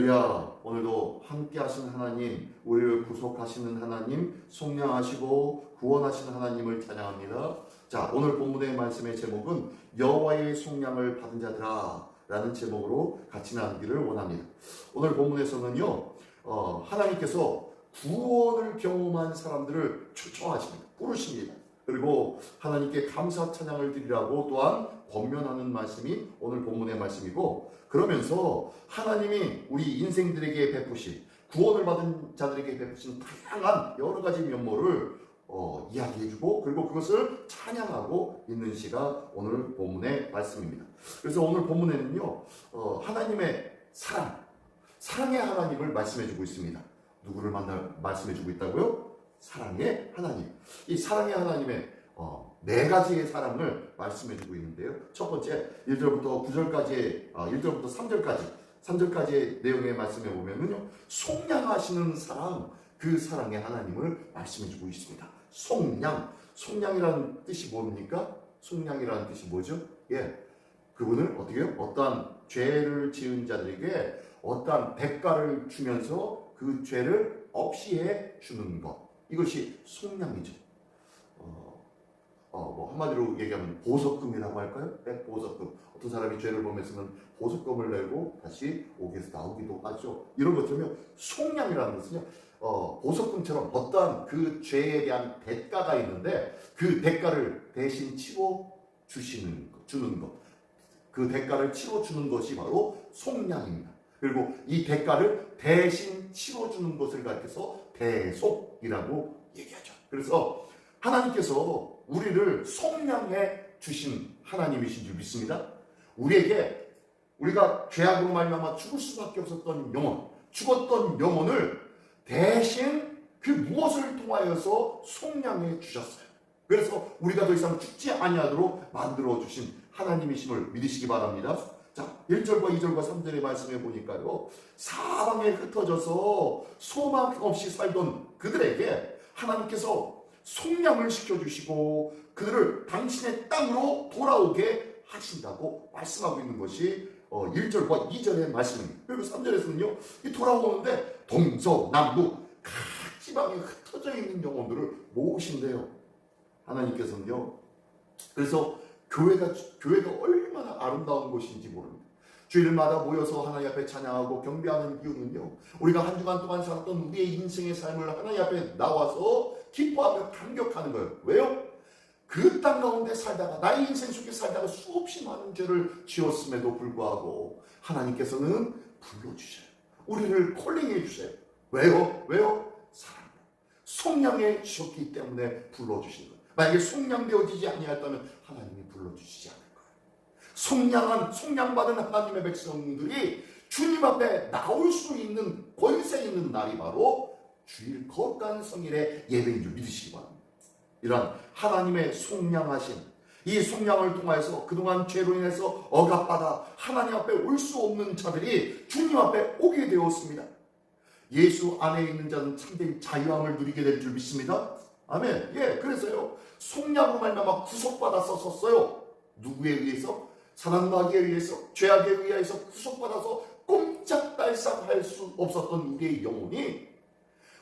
할렐루야. 오늘도 함께 하신 하나님, 우리를 구속하시는 하나님, 속량하시고 구원하시는 하나님을 찬양합니다. 자, 오늘 본문의 말씀의 제목은 여호와의 속량을 받은 자들아 라는 제목으로 같이 나누기를 원합니다. 오늘 본문에서는요, 하나님께서 구원을 경험한 사람들을 초청하십니다. 부르십니다. 그리고 하나님께 감사 찬양을 드리라고 또한 권면하는 말씀이 오늘 본문의 말씀이고, 그러면서 하나님이 우리 인생들에게 베푸신, 구원을 받은 자들에게 베푸신 다양한 여러 가지 면모를 이야기해주고, 그리고 그것을 찬양하고 있는 시가 오늘 본문의 말씀입니다. 그래서 오늘 본문에는요, 하나님의 사랑의 하나님을 말씀해주고 있습니다. 누구를 말씀해주고 있다고요? 사랑의 하나님. 이 사랑의 하나님의 네 가지의 사랑을 말씀해주고 있는데요. 첫 번째 1절부터 9절까지, 1절부터 3절까지의 내용의 말씀에 보면은요, 속량하시는 사랑, 그 사랑의 하나님을 말씀해주고 있습니다. 속량이라는 뜻이 뭡니까? 속량이라는 뜻이 뭐죠? 그분을 어떻게 해요? 어떠한 죄를 지은 자들에게 어떠한 대가를 주면서 그 죄를 없이 해 주는 것, 이것이 속량이죠. 한마디로 얘기하면 보석금이라고 할까요? 네, 보석금. 어떤 사람이 죄를 범했으면 보석금을 내고 다시 옥에서 나오기도 하죠. 이런 것처럼 속량이라는 것은요, 보석금처럼 어떠한 그 죄에 대한 대가가 있는데 그 대가를 대신 주는 것. 그 대가를 치러주는 것이 바로 속량입니다. 그리고 이 대가를 대신 치러주는 것을 가리켜서 대속이라고 얘기하죠. 그래서 하나님께서 우리를 속량해 주신 하나님이신 줄 믿습니다. 우리가 죄악으로 말미암아 죽을 수밖에 없었던 죽었던 영혼을 대신 그 무엇을 통하여서 속량해 주셨어요. 그래서 우리가 더 이상 죽지 아니하도록 만들어 주신 하나님이심을 믿으시기 바랍니다. 자, 1절과 2절과 3절의 말씀에 보니까요, 사방에 흩어져서 소망 없이 살던 그들에게 하나님께서 속량을 시켜주시고 그들을 당신의 땅으로 돌아오게 하신다고 말씀하고 있는 것이 1절과 2절의 말씀입니다. 그리고 3절에서는요, 이 돌아오는데 동서남북 각 지방에 흩어져 있는 영혼들을 모으신대요. 하나님께서는요, 그래서 교회가 얼마나 아름다운 곳인지 모릅니다. 주일마다 모여서 하나님 앞에 찬양하고 경배하는 이유는요, 우리가 한 주간 동안 살았던 우리의 인생의 삶을 하나님 앞에 나와서 기뻐하며 감격하는 거예요. 왜요? 그 땅 가운데 살다가, 나의 인생 속에 살다가 수없이 많은 죄를 지었음에도 불구하고 하나님께서는 불러주셔요. 우리를 콜링해 주세요. 왜요? 사랑으로 속량해 주셨기 때문에 불러주신 거예요. 만약에 속량되어지지 아니했다면 하나님이 불러주시지 않을 거예요. 속량받은 하나님의 백성들이 주님 앞에 나올 수 있는 권세 있는 날이 바로 주일 거룩한 성일의 예배인 줄 믿으시기 바랍니다. 이런 하나님의 속량하신 이 속량을 통해서 그동안 죄로 인해서 억압받아 하나님 앞에 올 수 없는 자들이 주님 앞에 오게 되었습니다. 예수 안에 있는 자는 참된 자유함을 누리게 될 줄 믿습니다. 아멘. 그래서요, 속량으로 말미암아 구속받았었어요. 누구에 의해서? 사단 마귀에 의해서, 죄악에 의해서 구속받아서 꼼짝달싹 할 수 없었던 우리의 영혼이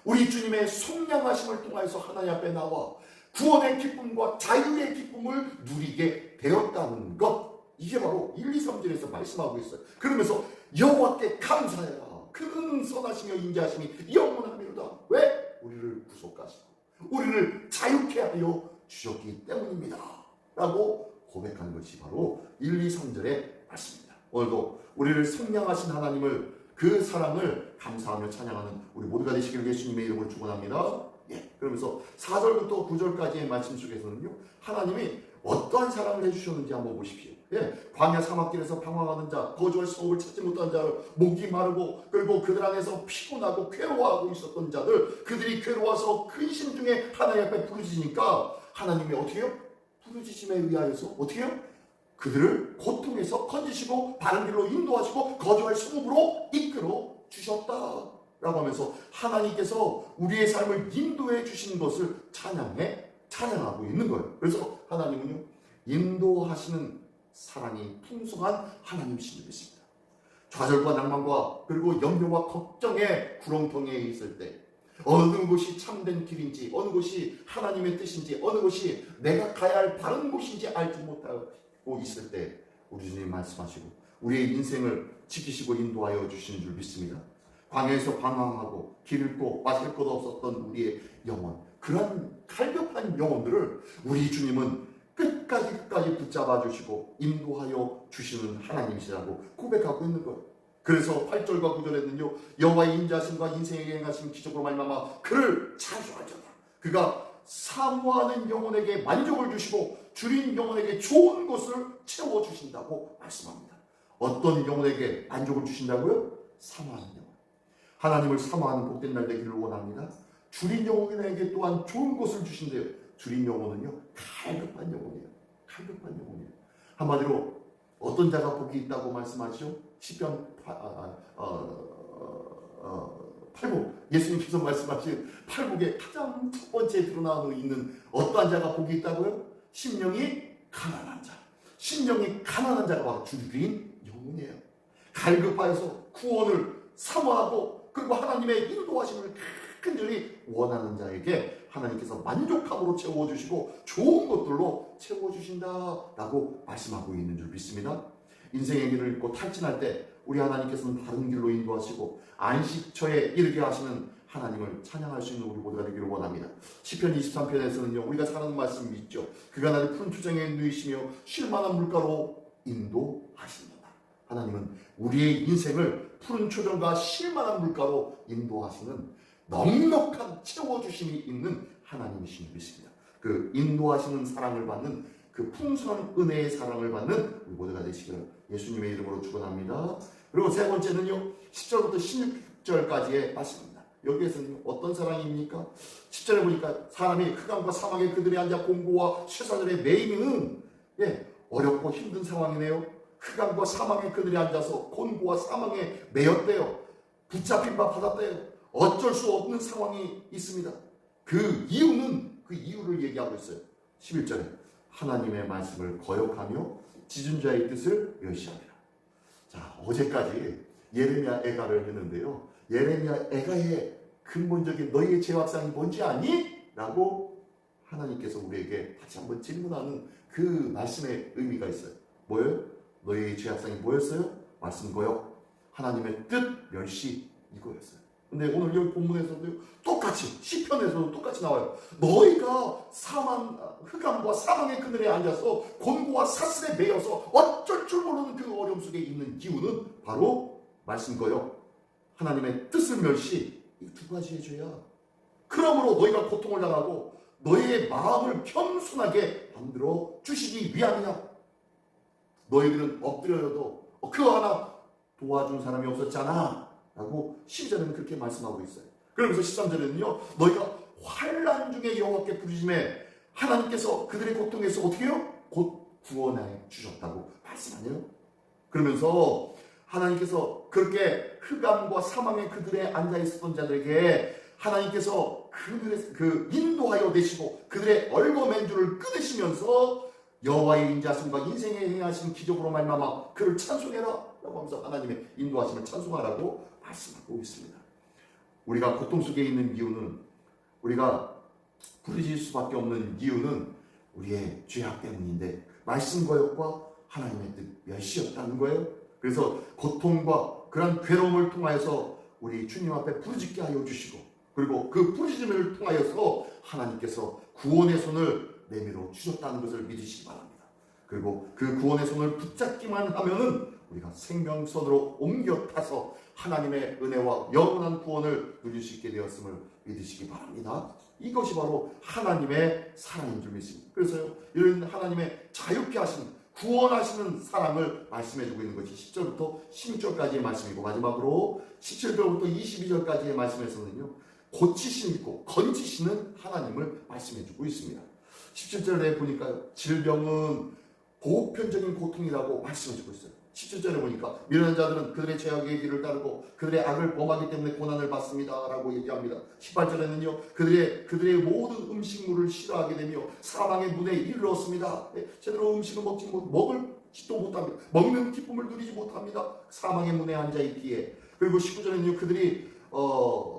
우리 주님의 속량하심을 통해서 하나님 앞에 나와 구원의 기쁨과 자유의 기쁨을 누리게 되었다는 것, 이게 바로 1, 2, 3절에서 말씀하고 있어요. 그러면서 여호와께 감사해라. 그는 선하시며 인자하심이 영원하미로다. 왜? 우리를 구속하시고 우리를 자유케 하여 주셨기 때문입니다 라고 고백한 것이 바로 1, 2, 3절의 말씀입니다. 오늘도 우리를 속량하신 하나님을, 그 사랑을 감사하며 찬양하는 우리 모두가 되시길 예수님의 이름으로 축원합니다. 그러면서 4절부터 9절까지의 말씀 속에서는요, 하나님이 어떠한 사랑을 해주셨는지 한번 보십시오. 광야 사막길에서 방황하는 자, 거주할 수업을 찾지 못한 자를, 목이 마르고 그리고 그들 안에서 피곤하고 괴로워하고 있었던 자들, 그들이 괴로워서 근심 중에 하나님 앞에 부르짖으니까 하나님이 어떻게 해요? 부르짖음에 의하여서 어떻게 해요? 그들을 고통에서 건지시고 바른 길로 인도하시고 거주할 성읍으로 이끌어 주셨다 라고 하면서 하나님께서 우리의 삶을 인도해 주신 것을 찬양하고 있는 거예요. 그래서 하나님은요, 인도하시는 사랑이 풍성한 하나님이신 줄 믿습니다. 좌절과 낭만과 그리고 염려와 걱정의 구렁텅이에 있을 때 어느 곳이 참된 길인지, 어느 곳이 하나님의 뜻인지, 어느 곳이 내가 가야 할 바른 곳인지 알지 못하고 있을 때 우리 주님 말씀하시고 우리의 인생을 지키시고 인도하여 주시는 줄 믿습니다. 광야에서 방황하고 길 잃고 마실 것 없었던 우리의 영혼, 그런 갈급한 영혼들을 우리 주님은 끝까지 붙잡아 주시고 인도하여 주시는 하나님이시라고 고백하고 있는 거예요. 그래서 8절과 9절에는요, 여호와의 인자하심과 인생에게 행하신 기적으로 말미암아 그를 찬송하리로다. 그가 사모하는 영혼에게 만족을 주시고 줄인 영혼에게 좋은 것을 채워주신다고 말씀합니다. 어떤 영혼에게 만족을 주신다고요? 사모하는 영혼. 하나님을 사모하는 복된 날 되기를 원합니다. 줄인 영혼에게 또한 좋은 것을 주신대요. 줄인 영혼은요, 갈급한 영혼이에요. 갈급한 영혼이에요. 한마디로 어떤 자가 복이 있다고 말씀하시죠? 시편 8복, 예수님께서 말씀하신 8복의 가장 첫 번째 드러나고 있는 어떠한 자가 복이 있다고요? 심령이 가난한 자. 심령이 가난한 자가 바로 줄인 영혼이에요. 갈급하여서 구원을 사모하고 그리고 하나님의 인도하심을 간절히 원하는 자에게 하나님께서 만족함으로 채워주시고 좋은 것들로 채워주신다라고 말씀하고 있는 줄 믿습니다. 인생의 길을 잃고 탈진할 때 우리 하나님께서는 다른 길로 인도하시고 안식처에 이르게 하시는 하나님을 찬양할 수 있는 우리 모두가 되기를 원합니다. 시편 23편에서는요, 우리가 사는 말씀이 있죠. 그가 나를 푸른 초장에 누이시며 쉴만한 물가로 인도하신다. 하나님은 우리의 인생을 푸른 초장과 쉴만한 물가로 인도하시는 넉넉한 채워주심이 있는 하나님이신 줄 믿습니다. 그 인도하시는 사랑을 받는 그 풍성한 은혜의 사랑을 받는 우리 모두가 되시기를 예수님의 이름으로 축원합니다. 그리고 세 번째는요, 10절부터 16절까지의 말씀입니다. 여기에서는 어떤 사랑입니까? 10절에 보니까 사람이 흑암과 사막에 그들이 앉아 공고와 쇠사들에 매이는 어렵고 힘든 상황이네요. 흑암과 사막에 그들이 앉아서 곤고와 사망에 매였대요. 붙잡힌 바 받았대요. 어쩔 수 없는 상황이 있습니다. 그 이유를 얘기하고 있어요. 11절에 하나님의 말씀을 거역하며 지존자의 뜻을 멸시하리라. 자, 어제까지 예레미야 애가를 했는데요, 예레미야 애가의 근본적인 너희의 죄악상이 뭔지 아니? 라고 하나님께서 우리에게 다시 한번 질문하는 그 말씀의 의미가 있어요. 뭐예요? 너희의 죄악상이 뭐였어요? 말씀 거역, 하나님의 뜻 멸시, 이거였어요. 근데 오늘 여기 본문에서도 똑같이, 시편에서도 똑같이 나와요. 너희가 흑암과 사망의 그늘에 앉아서 곤고와 사슬에 매여서 어쩔 줄 모르는 그 어려움 속에 있는 이유는 바로 말씀 거역, 하나님의 뜻을 멸시, 이 두 가지의 죄야. 그러므로 너희가 고통을 당하고 너희의 마음을 겸손하게 만들어 주시기 위함이야. 너희들은 엎드려도 그거 하나 도와준 사람이 없었잖아 라고 12절에는 그렇게 말씀하고 있어요. 그러면서 13절에는요, 너희가 환난 중에 여호와께 부르심에 하나님께서 그들의 고통에서 어떻게 해요? 곧 구원해 주셨다고 말씀하네요. 그러면서 하나님께서 그렇게 흑암과 사망의 그들에 앉아있었던 자들에게 하나님께서 그 인도하여 되시고 그들의 얼거맨줄을 끊으시면서 여호와의 인자하심과 인생에 행하신 기적으로 말미암아 그를 찬송해라 라고 하면서 하나님의 인도하심을 찬송하라고 말씀하고 있습니다. 우리가 고통 속에 있는 이유는, 우리가 부르짖을 수밖에 없는 이유는 우리의 죄악 때문인데 말씀 거역과 하나님의 뜻 멸시였다는 거예요. 그래서 고통과 그런 괴로움을 통하여서 우리 주님 앞에 부르짖게 하여 주시고, 그리고 그 부르짖음을 통하여서 하나님께서 구원의 손을 내밀어 주셨다는 것을 믿으시기 바랍니다. 그리고 그 구원의 손을 붙잡기만 하면은 우리가 생명선으로 옮겨 타서 하나님의 은혜와 영원한 구원을 누릴 수 있게 되었음을 믿으시기 바랍니다. 이것이 바로 하나님의 사랑인 줄 믿습니다. 그래서요, 이런 하나님의 자유케 하시는, 구원하시는 사랑을 말씀해주고 있는 것이 10절부터 16절까지의 말씀이고, 마지막으로 17절부터 22절까지의 말씀에서는요, 고치시고 건지시는 하나님을 말씀해주고 있습니다. 17절에 보니까 질병은 보편적인 고통이라고 말씀해주고 있어요. 17절에 보니까 미련한 자들은 그들의 죄악의 길을 따르고 그들의 악을 범하기 때문에 고난을 받습니다 라고 얘기합니다. 18절에는요, 그들의 모든 음식물을 싫어하게 되며 사망의 문에 이르렀습니다. 제대로 음식을 먹지 못, 먹을 짓도 못합니다. 먹는 기쁨을 누리지 못합니다. 사망의 문에 앉아 있기에. 그리고 19절에는요,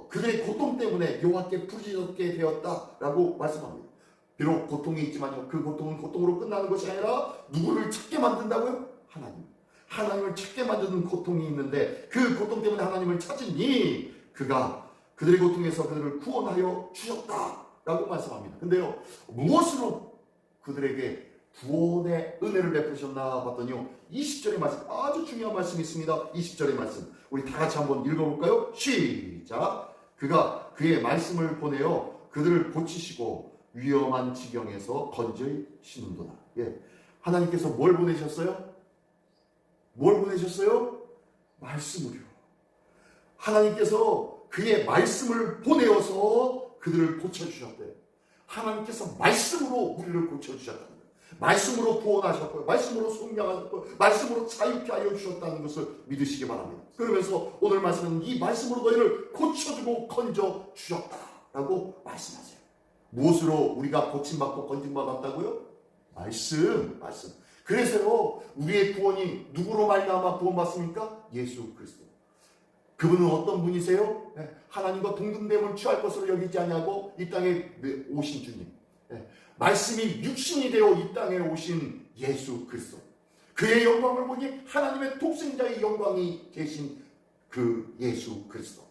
그들의 고통 때문에 여호와께 부르짖게 되었다라고 말씀합니다. 비록 고통이 있지만요, 그 고통은 고통으로 끝나는 것이 아니라 누구를 찾게 만든다고요? 하나님을 찾게 만드는 고통이 있는데, 그 고통 때문에 하나님을 찾으니 그가 그들의 고통에서 그들을 구원하여 주셨다라고 말씀합니다. 근데요, 무엇으로 그들에게 구원의 은혜를 베푸셨나 봤더니요, 20절의 말씀, 아주 중요한 말씀이 있습니다. 20절의 말씀, 우리 다 같이 한번 읽어볼까요? 시작. 그가 그의 말씀을 보내어 그들을 고치시고 위험한 지경에서 건져시는도다. 예, 하나님께서 뭘 보내셨어요? 뭘 보내셨어요? 말씀을요. 하나님께서 그의 말씀을 보내어서 그들을 고쳐주셨대요. 하나님께서 말씀으로 우리를 고쳐주셨다. 말씀으로 구원하셨고요, 말씀으로 속량하셨고요, 말씀으로 자유케 하여 주셨다는 것을 믿으시기 바랍니다. 그러면서 오늘 말씀은 이 말씀으로 너희를 고쳐주고 건져 주셨다라고 말씀하세요. 무엇으로 우리가 고침받고 건짐받았다고요? 말씀. 그래서요, 우리의 구원이 누구로 말미암아 구원받습니까? 예수 그리스도. 그분은 어떤 분이세요? 하나님과 동등됨을 취할 것으로 여기지 아니하고 이 땅에 오신 주님. 말씀이 육신이 되어 이 땅에 오신 예수 그리스도. 그의 영광을 보니 하나님의 독생자의 영광이 계신 그 예수 그리스도.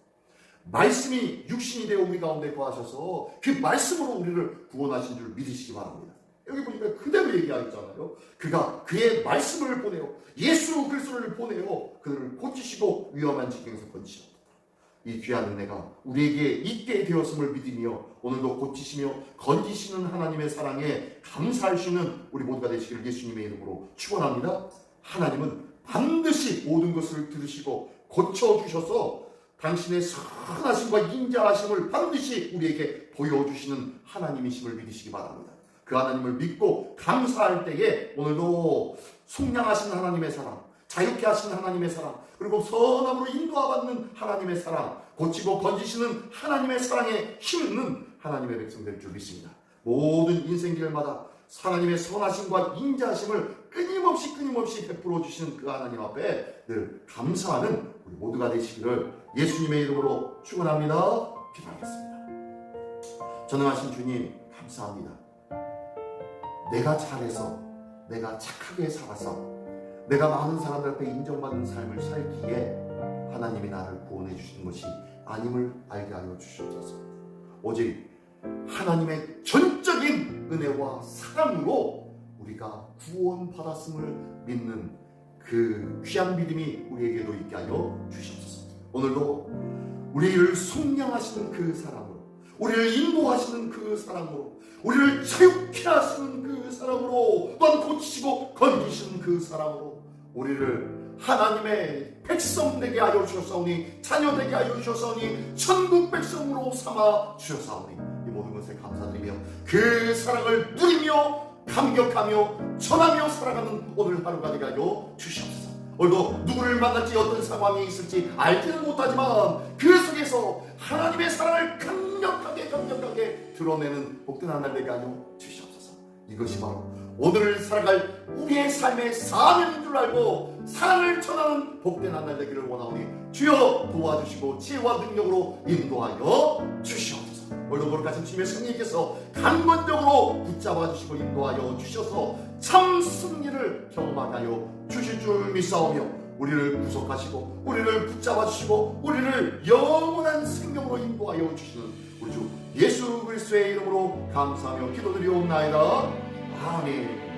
말씀이 육신이 되어 우리 가운데 거하셔서 그 말씀으로 우리를 구원하신 줄 믿으시기 바랍니다. 여기 보니까 그대로 얘기하잖아요. 그가 그의 말씀을 보내어, 예수 그리스도를 보내어 그들을 고치시고 위험한 지경에서 건지셨다. 이 귀한 은혜가 우리에게 있게 되었음을 믿으며 오늘도 고치시며 건지시는 하나님의 사랑에 감사하시는 우리 모두가 되시기를 예수님의 이름으로 축원합니다. 하나님은 반드시 모든 것을 들으시고 고쳐주셔서 당신의 선하심과 인자하심을 반드시 우리에게 보여주시는 하나님이심을 믿으시기 바랍니다. 그 하나님을 믿고 감사할 때에 오늘도 속량하신 하나님의 사랑, 자유케 하신 하나님의 사랑, 그리고 선함으로 인도받는 하나님의 사랑, 고치고 건지시는 하나님의 사랑에 힘있는 하나님의 백성 될 줄 믿습니다. 모든 인생길마다 하나님의 선하심과 인자하심을 끊임없이 베풀어 주시는 그 하나님 앞에 늘 감사하는 우리 모두가 되시기를 예수님의 이름으로 축원합니다. 기도하겠습니다. 전능하신 주님, 감사합니다. 내가 잘해서, 내가 착하게 살아서, 내가 많은 사람들 앞에 인정받는 삶을 살기에 하나님이 나를 구원해 주신 것이 아님을 알게 하여 주시옵소서. 오직 하나님의 전적인 은혜와 사랑으로 우리가 구원받았음을 믿는 그 귀한 믿음이 우리에게도 있게 하여 주시옵소서. 오늘도 우리를 속량하시는 그 사랑으로, 우리를 인도하시는 그 사랑으로, 우리를 자유케 하시는 그 사랑으로, 또한 고치시고 건지시는 그 사랑으로 우리를 하나님의 백성 되게 하여 주셨사오니, 자녀 되게 하여 주셨사오니, 천국 백성으로 삼아 주셨사오니, 이 모든 것에 감사드리며 그 사랑을 누리며 감격하며 전하며 살아가는 오늘 하루가 되게 하여 주시옵소서. 오늘도 누구를 만날지 어떤 상황이 있을지 알지는 못하지만 그 속에서 하나님의 사랑을 강력하게 드러내는 복된 한 날 되게 하여 주시옵소서. 이것이 바로 오늘을 살아갈 우리의 삶의 사명인 줄 알고 사랑을 전하는 복된 한 날 되기를 원하오니 주여 도와주시고 지혜와 능력으로 인도하여 주시옵소서. 오늘도 거룩하신 주님의 성령께서 강건적으로 붙잡아 주시고 인도하여 주셔서 참 승리를 경험하게 하여 주실 줄 믿사오며 우리를 구속하시고 우리를 붙잡아 주시고 우리를 영원한 생명으로 인도하여 주시는 우리 주 예수 그리스도의 이름으로 감사하며 기도드리옵나이다. 아멘.